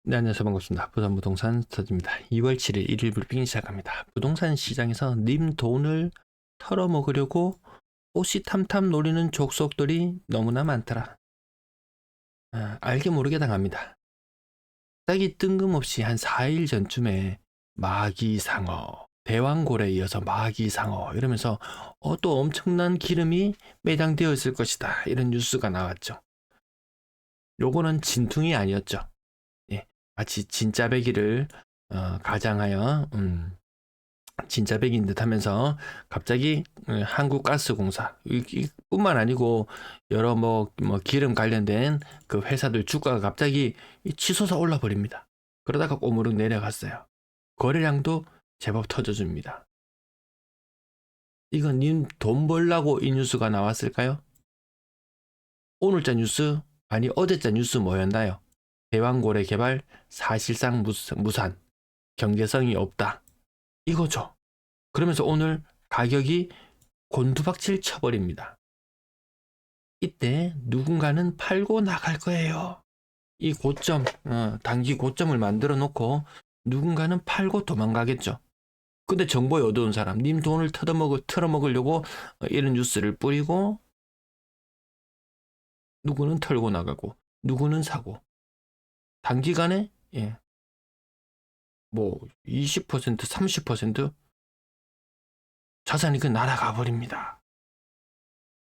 네, 안녕하세요. 반갑습니다. 부산부동산 스터디입니다. 2월 7일 일일 브리핑 시작합니다. 부동산 시장에서 님 돈을 털어먹으려고 호시탐탐 노리는 족속들이 너무나 많더라. 알게 모르게 당합니다. 갑자기 뜬금없이 한 4일 전쯤에 마기상어, 대왕고래에 이어서 마기상어 이러면서 또 엄청난 기름이 매장되어 있을 것이다. 이런 뉴스가 나왔죠. 요거는 진퉁이 아니었죠. 예, 마치 진짜배기를 가장하여 진짜배기인 듯 하면서 갑자기 한국가스공사 뿐만 아니고 여러 뭐 기름 관련된 그 회사들 주가가 갑자기 치솟아 올라 버립니다. 그러다가 꼬무룩 내려갔어요. 거래량도 제법 터져줍니다. 이건 님 돈 벌라고 이 뉴스가 나왔을까요? 오늘자 뉴스 아니 어제자 뉴스 뭐였나요? 대왕고래 개발 사실상 무산, 경제성이 없다. 이거죠. 그러면서 오늘 가격이 곤두박질 쳐버립니다. 이때 누군가는 팔고 나갈 거예요. 이 고점, 단기 고점을 만들어 놓고 누군가는 팔고 도망가겠죠. 근데 정보에 어두운 사람, 님 돈을 털어먹으려고 이런 뉴스를 뿌리고 누구는 털고 나가고 누구는 사고 단기간에 뭐 20%, 30% 자산이 그 날아가 버립니다.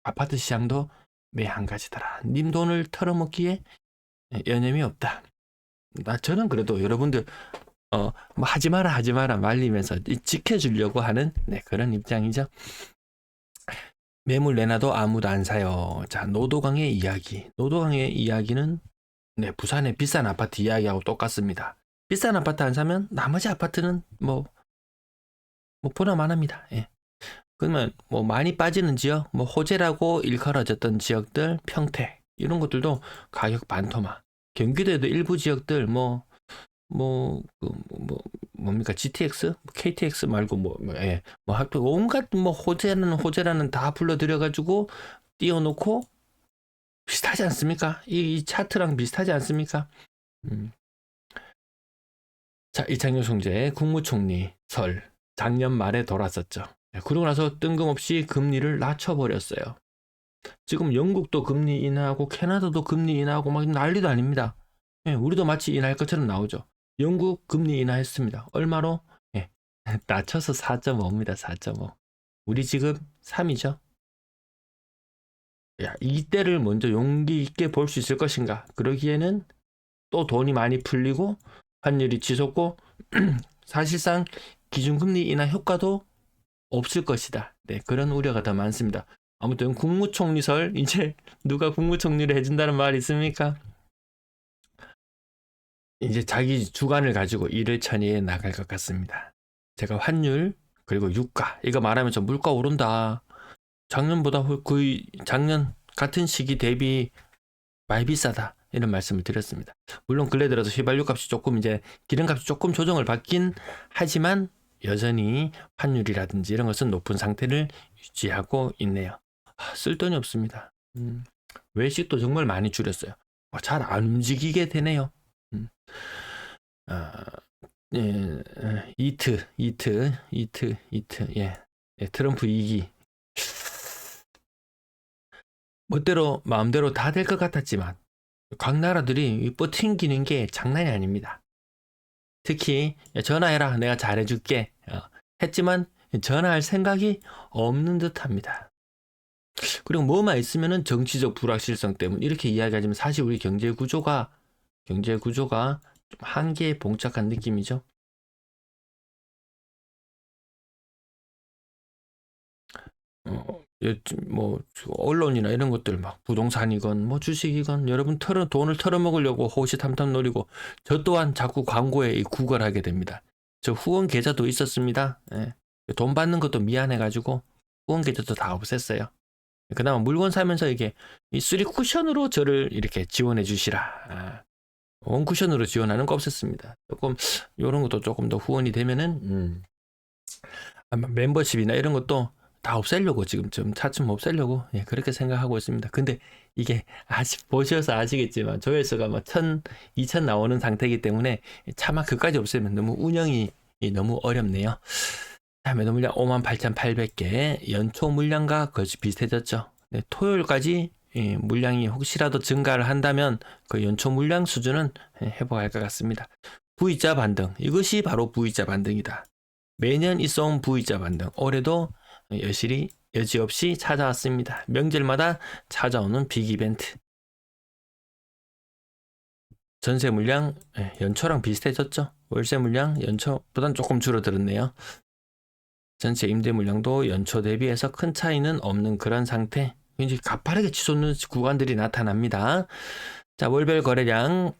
아파트 시장도 매한 가지더라. 님 돈을 털어먹기에 여념이 없다. 저는 그래도 여러분들 뭐 하지 마라 말리면서 지켜주려고 하는 그런 입장이죠. 매물 내놔도 아무도 안 사요. 자, 노도강의 이야기. 노도강의 이야기는 부산의 비싼 아파트 이야기하고 똑같습니다. 비싼 아파트 안 사면 나머지 아파트는 뭐 보나마납니다. 예. 그러면 뭐 많이 빠지는 지역, 뭐 호재라고 일컬어졌던 지역들, 평택 이런 것들도 가격 반토막. 경기도에도 일부 지역들 뭡니까 GTX, KTX 말고 온갖 호재라는 다 불러들여가지고 띄워놓고 비슷하지 않습니까? 이 차트랑 비슷하지 않습니까? 자, 이창용 총재 국무총리 설 작년 말에 돌았었죠. 그러고 나서 뜬금없이 금리를 낮춰버렸어요. 지금 영국도 금리 인하하고 캐나다도 금리 인하하고 막 난리도 아닙니다. 우리도 마치 인하할 것처럼 나오죠. 영국 금리 인하했습니다. 얼마로? 낮춰서 4.5입니다. 4.5. 우리 지금 3이죠. 야, 이때를 먼저 용기 있게 볼 수 있을 것인가? 그러기에는 또 돈이 많이 풀리고 환율이 치솟고 사실상 기준금리 인하 효과도 없을 것이다. 그런 우려가 더 많습니다. 아무튼 국무총리설 이제 누가 국무총리를 해준다는 말이 있습니까? 이제 자기 주관을 가지고 일을 처리해 나갈 것 같습니다. 제가 환율 그리고 유가 이거 말하면서 물가 오른다. 작년보다 거의 작년 같은 시기 대비 많이 비싸다. 이런 말씀을 드렸습니다. 물론 근래 들어서 휘발유 값이 조금 이제 기름값이 조금 조정을 받긴 하지만 여전히 환율이라든지 이런 것은 높은 상태를 유지하고 있네요. 쓸돈이 없습니다. 외식도 정말 많이 줄였어요. 잘 안 움직이게 되네요. 이트, 트럼프 2기. 멋대로 마음대로 다 될 것 같았지만 각 나라들이 버팅기는 게 장난이 아닙니다. 특히 전화해라 내가 잘해줄게 했지만 전화할 생각이 없는 듯합니다. 그리고 뭐만 있으면은 정치적 불확실성 때문에 이렇게 이야기하지만 사실 우리 경제 구조가 좀 한계에 봉착한 느낌이죠. 뭐 언론이나 이런 것들 막 부동산이건 뭐 주식이건 여러분 돈을 털어먹으려고 호시탐탐 노리고 저 또한 자꾸 광고에 구걸하게 됩니다. 저 후원 계좌도 있었습니다. 돈 받는 것도 미안해가지고 후원 계좌도 다 없앴어요. 그나마 물건 사면서 이게 이 3쿠션으로 저를 이렇게 지원해 주시라. 원쿠션으로 지원하는 거 없었습니다. 조금 이런 것도 조금 더 후원이 되면은 아마 멤버십이나 이런 것도 다 없애려고 지금 좀 차츰 없애려고 그렇게 생각하고 있습니다. 근데 이게 아직 보셔서 아시겠지만 조회수가 뭐 1000, 2000 나오는 상태이기 때문에 차마 그까지 없애면 너무 운영이 너무 어렵네요. 자, 매도 물량 58,800개, 연초 물량과 거의 비슷해졌죠. 네, 토요일까지 물량이 혹시라도 증가를 한다면 그 연초 물량 수준은 회복할 것 같습니다. V자 반등, 이것이 바로 V자 반등이다. 매년 있어온 V자 반등, 올해도 여지없이 찾아왔습니다. 명절마다 찾아오는 빅 이벤트. 전세 물량 연초랑 비슷해졌죠. 월세 물량 연초보단 조금 줄어들었네요. 전체 임대 물량도 연초 대비해서 큰 차이는 없는 그런 상태. 이제 가파르게 치솟는 구간들이 나타납니다. 자, 월별 거래량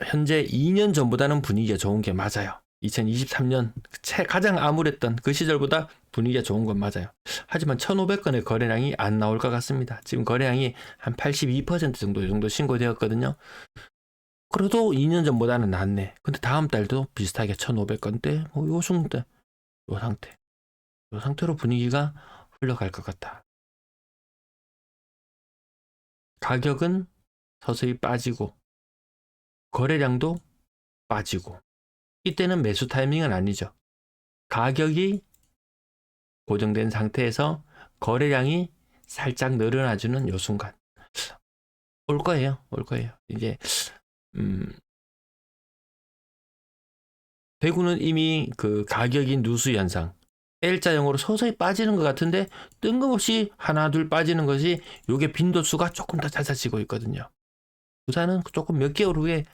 현재 2년 전보다는 분위기가 좋은 게 맞아요. 2023년 가장 암울했던 그 시절보다 분위기가 좋은 건 맞아요. 하지만 1,500건의 거래량이 안 나올 것 같습니다. 지금 거래량이 한 82% 정도 신고되었거든요. 그래도 2년 전보다는 낫네. 근데 다음 달도 비슷하게 1,500건대, 요 정도, 요 상태. 요 상태로 분위기가 흘러갈 것 같다. 가격은 서서히 빠지고, 거래량도 빠지고, 이때는 매수 타이밍은 아니죠. 가격이 고정된 상태에서 거래량이 살짝 늘어나주는 요 순간 올 거예요. 이제 대구는 이미 그 가격인 누수 현상 L자형으로 서서히 빠지는 것 같은데 뜬금없이 하나 둘 빠지는 것이 요게 빈도수가 조금 더 잦아지고 있거든요. 부산은 조금 몇 개월 후에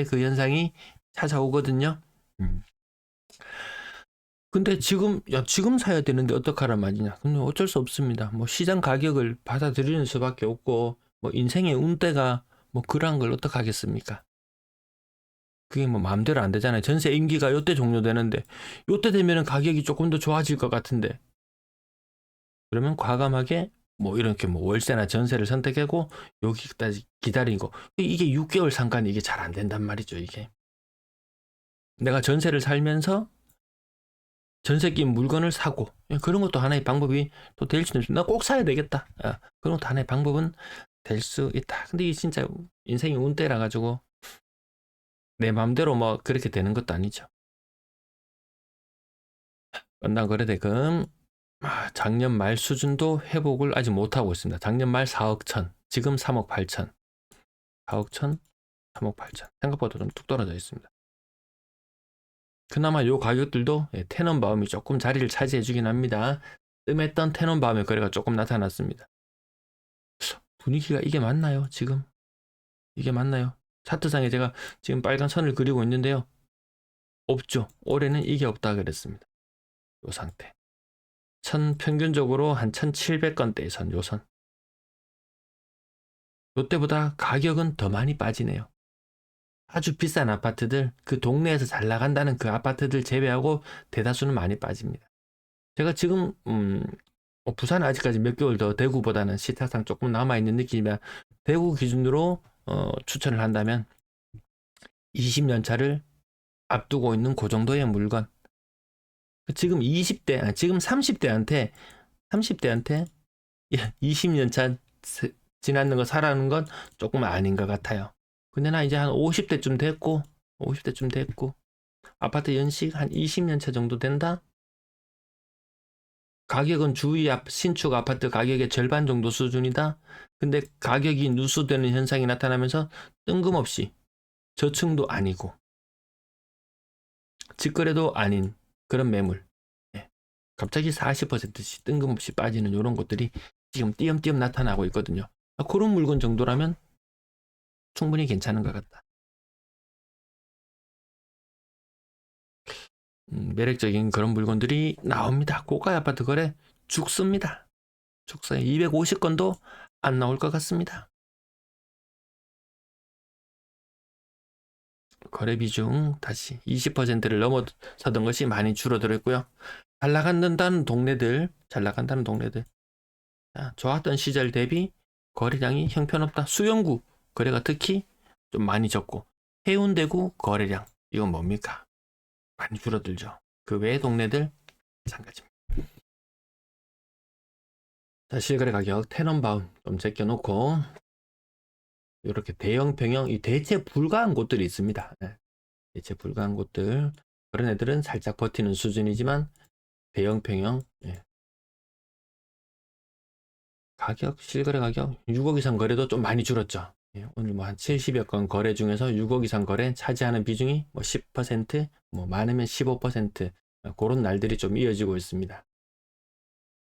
그 현상이 찾아오거든요. 근데 지금 사야 되는데 어떡하란 말이냐. 근데 어쩔 수 없습니다. 뭐 시장 가격을 받아들이는 수밖에 없고 뭐 인생의 운대가 뭐 그러한 걸 어떡하겠습니까? 그게 뭐 마음대로 안 되잖아요. 전세 임기가 요때 종료되는데 요때 되면은 가격이 조금 더 좋아질 것 같은데 그러면 과감하게 뭐 이렇게 뭐 월세나 전세를 선택하고 여기까지 기다리고 이게 6개월 상관 이게 잘 안 된단 말이죠. 이게 내가 전세를 살면서 전세 낀 물건을 사고 그런 것도 하나의 방법이 또 될 수는 있습니다. 나 꼭 사야 되겠다. 그런 것도 하나의 방법은 될 수 있다. 근데 이게 진짜 인생이 운때라 가지고 내 마음대로 뭐 그렇게 되는 것도 아니죠. 건당 거래대금 작년 말 수준도 회복을 아직 못하고 있습니다. 작년 말 4억 천, 지금 3억 8천. 4억 천, 3억 8천. 생각보다 좀 뚝 떨어져 있습니다. 그나마 요 가격들도 테넌바움이 조금 자리를 차지해 주긴 합니다. 뜸했던 테넌바움의 거래가 조금 나타났습니다. 분위기가 이게 맞나요? 지금 이게 맞나요? 차트상에 제가 지금 빨간 선을 그리고 있는데요. 없죠. 올해는 이게 없다 그랬습니다. 요 상태. 평균적으로 한 1,700건대의 선, 요 선. 요때보다 가격은 더 많이 빠지네요. 아주 비싼 아파트들, 그 동네에서 잘 나간다는 그 아파트들 제외하고 대다수는 많이 빠집니다. 제가 지금 부산은 아직까지 몇 개월 더 대구보다는 시타상 조금 남아있는 느낌이면 대구 기준으로 추천을 한다면 20년 차를 앞두고 있는 그 정도의 물건. 지금 20대, 지금 30대한테 20년 차 지났는 거 사라는 건 조금 아닌 것 같아요. 근데 나 이제 한 50대쯤 됐고 아파트 연식 한 20년 차 정도 된다? 가격은 주위 신축 아파트 가격의 절반 정도 수준이다. 근데 가격이 누수되는 현상이 나타나면서 뜬금없이 저층도 아니고 직거래도 아닌 그런 매물. 갑자기 40%씩 뜬금없이 빠지는 이런 것들이 지금 띄엄띄엄 나타나고 있거든요. 그런 물건 정도라면 충분히 괜찮은 것 같다. 매력적인 그런 물건들이 나옵니다. 고가 아파트 거래 죽습니다. 죽어요. 250건도 안 나올 것 같습니다. 거래 비중 다시 20%를 넘어서던 것이 많이 줄어들었고요. 잘 나간다는 동네들 좋았던 시절 대비 거래량이 형편없다. 수영구 거래가 특히 좀 많이 적고 해운대구 거래량 이건 뭡니까? 많이 줄어들죠. 그 외의 동네들 마찬가지입니다. 자, 실거래 가격 테넌바움 좀 제껴놓고 이렇게 대형 평형 이 대체 불가한 곳들이 있습니다. 네. 대체 불가한 곳들 그런 애들은 살짝 버티는 수준이지만 대형 평형 가격 실거래 가격 6억 이상 거래도 좀 많이 줄었죠. 오늘 뭐 한 70여 건 거래 중에서 6억 이상 거래 차지하는 비중이 뭐 10%, 뭐 많으면 15% 그런 날들이 좀 이어지고 있습니다.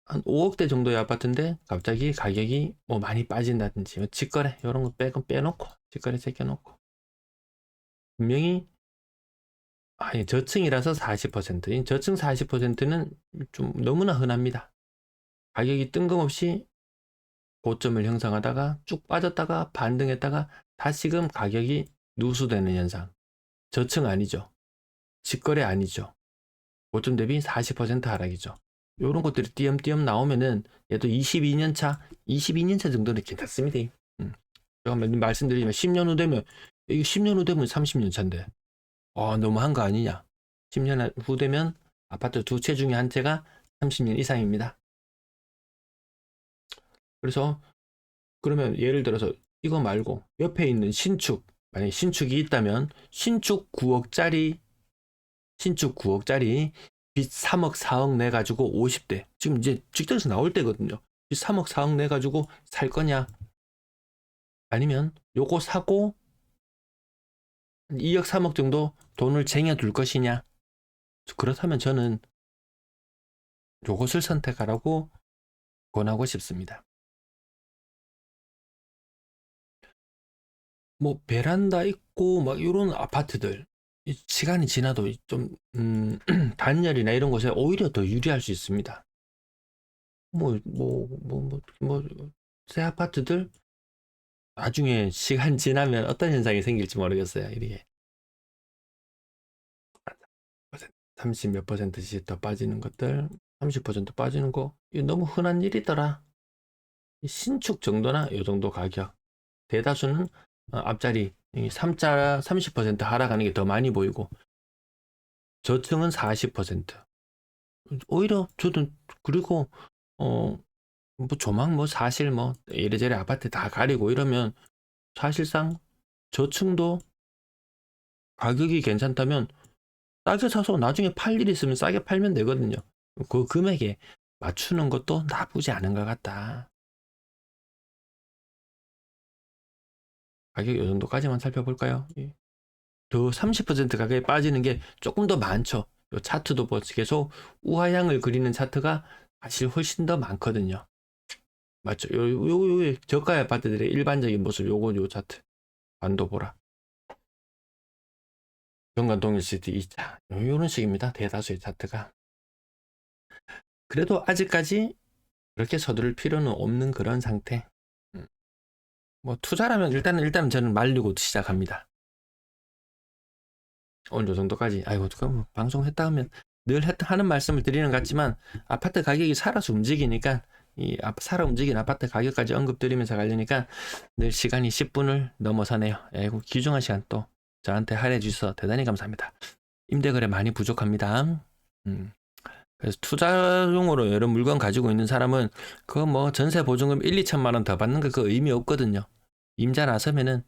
한 5억대 정도의 아파트인데 갑자기 가격이 뭐 많이 빠진다든지 직거래 이런 거 빼놓고 직거래 제껴놓고 분명히 저층이라서 40%, 이 저층 40%는 좀 너무나 흔합니다. 가격이 뜬금없이 고점을 형성하다가 쭉 빠졌다가 반등했다가 다시금 가격이 누수되는 현상. 저층 아니죠. 직거래 아니죠. 고점 대비 40% 하락이죠. 이런 것들이 띄엄띄엄 나오면은 얘도 22년차 정도는 괜찮습니다. 제가 말씀드리지만 10년 후 되면 이거 10년 후 되면 30년 차인데 너무한 거 아니냐. 10년 후 되면 아파트 두 채 중에 한 채가 30년 이상입니다. 그래서 그러면 예를 들어서 이거 말고 옆에 있는 신축, 만약에 신축이 있다면 신축 9억짜리 빚 3억 4억 내 가지고 50대 지금 이제 직장에서 나올 때거든요. 빚 3억 4억 내 가지고 살 거냐, 아니면 요거 사고 2억 3억 정도 돈을 쟁여둘 것이냐. 그렇다면 저는 요것을 선택하라고 권하고 싶습니다. 뭐 베란다 있고 막 이런 아파트들 시간이 지나도 좀 단열이나 이런 것에 오히려 더 유리할 수 있습니다. 새 아파트들 나중에 시간 지나면 어떤 현상이 생길지 모르겠어요. 이게 30 몇 %씩 더 빠지는 것들, 30% 빠지는 거 이거 너무 흔한 일이더라. 신축 정도나 이 정도 가격, 대다수는 앞자리 3자 30% 하락하는 게 더 많이 보이고 저층은 40%. 오히려 저도 그리고 뭐 조망 뭐 사실 뭐 이래저래 아파트 다 가리고 이러면 사실상 저층도 가격이 괜찮다면 싸게 사서 나중에 팔 일 있으면 싸게 팔면 되거든요. 그 금액에 맞추는 것도 나쁘지 않은 것 같다. 가격 이 정도까지만 살펴볼까요? 더 30% 가격이 빠지는 게 조금 더 많죠. 요 차트도 계속 우하향을 그리는 차트가 사실 훨씬 더 많거든요. 맞죠? 요 저가 아파트들의 일반적인 모습 요 차트 반도 보라. 경관 동일시티 2차 요런 식입니다. 대다수의 차트가. 그래도 아직까지 그렇게 서두를 필요는 없는 그런 상태. 뭐 투자라면 일단은 저는 말리고 시작합니다. 오늘 요 정도까지. 아이고 그럼 방송했다 하면 늘 하는 말씀을 드리는 것 같지만 아파트 가격이 살아서 움직이니까 살아 움직인 아파트 가격까지 언급드리면서 가려니까 늘 시간이 10분을 넘어서네요. 아이고 귀중한 시간 또 저한테 할애해 주셔서 대단히 감사합니다. 임대거래 많이 부족합니다. 그래서 투자용으로 이런 물건 가지고 있는 사람은 그거 뭐 전세 보증금 1, 2천만 원 더 받는 거 그 의미 없거든요. 임자 나서면은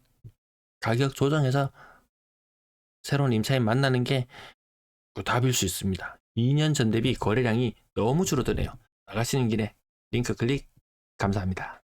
가격 조정해서 새로운 임차인 만나는 게 답일 수 있습니다. 2년 전 대비 거래량이 너무 줄어드네요. 나가시는 길에 링크 클릭 감사합니다.